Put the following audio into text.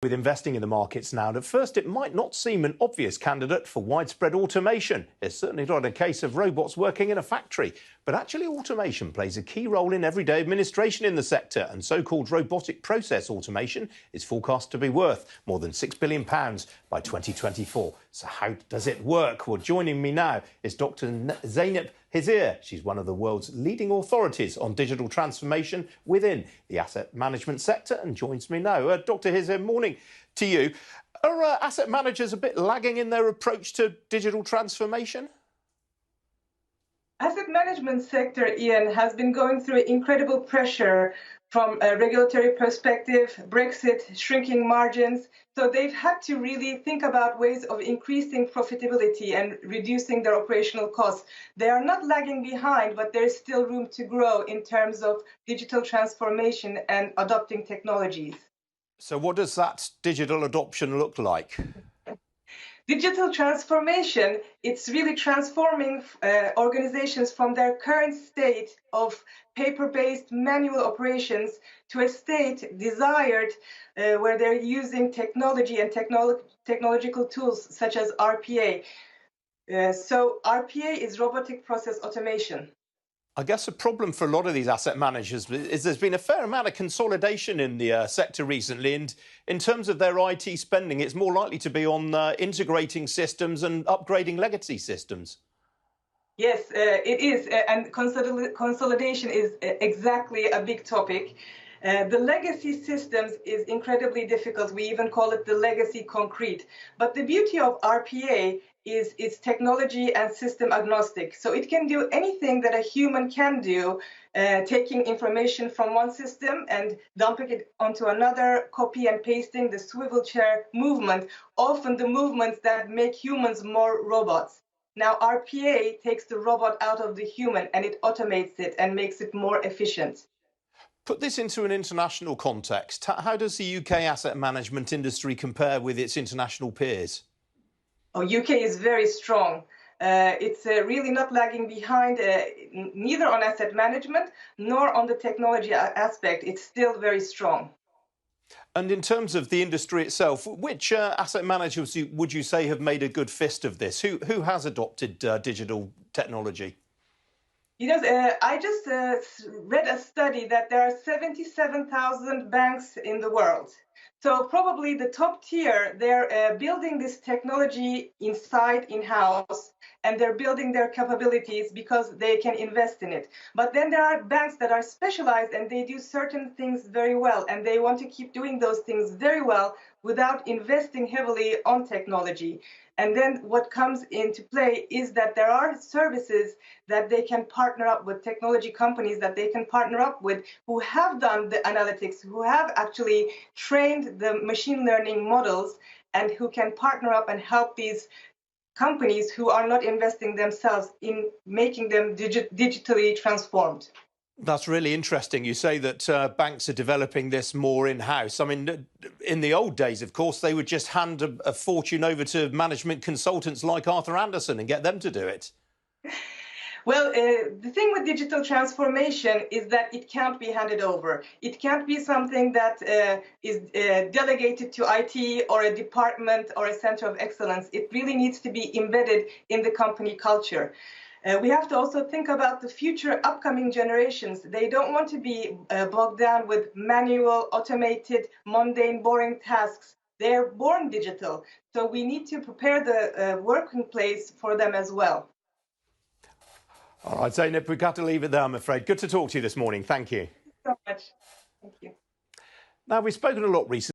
With investing in the markets now, at first it might not seem an obvious candidate for widespread automation. It's certainly not a case of robots working in a factory, but actually automation plays a key role in everyday administration in the sector, and so-called robotic process automation is forecast to be worth more than £6 billion by 2024. So how does it work? Well, joining me now is Dr. Zeynep Hizir. She's one of the world's leading authorities on digital transformation within the asset management sector and joins me now. Dr. Hizir, morning to you. Are asset managers a bit lagging in their approach to digital transformation? Asset management sector, Ian, has been going through incredible pressure from a regulatory perspective, Brexit, shrinking margins. So they've had to really think about ways of increasing profitability and reducing their operational costs. They are not lagging behind, but there's still room to grow in terms of digital transformation and adopting technologies. So what does that digital adoption look like? Digital transformation, it's really transforming organizations from their current state of paper-based manual operations to a state desired where they're using technology and technological tools such as RPA. So RPA is robotic process automation. I guess a problem for a lot of these asset managers is there's been a fair amount of consolidation in the sector recently, and in terms of their IT spending, it's more likely to be on integrating systems and upgrading legacy systems. Yes, it is, and consolidation is exactly a big topic. The legacy systems is incredibly difficult. We even call it the legacy concrete. But the beauty of RPA is it's technology and system agnostic. So it can do anything that a human can do, taking information from one system and dumping it onto another, copy and pasting, the swivel chair movement, often the movements that make humans more robots. Now, RPA takes the robot out of the human and it automates it and makes it more efficient. Put this into an international context. How does the UK asset management industry compare with its international peers? Oh, UK is very strong. It's really not lagging behind, neither on asset management nor on the technology aspect. It's still very strong. And in terms of the industry itself, which asset managers would you say have made a good fist of this? Who has adopted digital technology? You know, I just read a study that there are 77,000 banks in the world. So probably the top tier, they're building this technology in-house, and they're building their capabilities because they can invest in it. But then there are banks that are specialized and they do certain things very well, and they want to keep doing those things very well without investing heavily on technology. And then what comes into play is that there are services that they can partner up with, technology companies that they can partner up with, who have done the analytics, who have actually trained the machine learning models, and who can partner up and help these companies who are not investing themselves in making them digitally transformed. That's really interesting. You say that banks are developing this more in-house. I mean, in the old days, of course, they would just hand a fortune over to management consultants like Arthur Andersen and get them to do it. Well, the thing with digital transformation is that it can't be handed over. It can't be something that is delegated to IT or a department or a center of excellence. It really needs to be embedded in the company culture. We have to also think about the future upcoming generations. They don't want to be bogged down with manual, automated, mundane, boring tasks. They're born digital. So we need to prepare the working place for them as well. All right, Zeynep, we've got to leave it there, I'm afraid. Good to talk to you this morning. Thank you. Thank you so much. Thank you. Now, we've spoken a lot recently.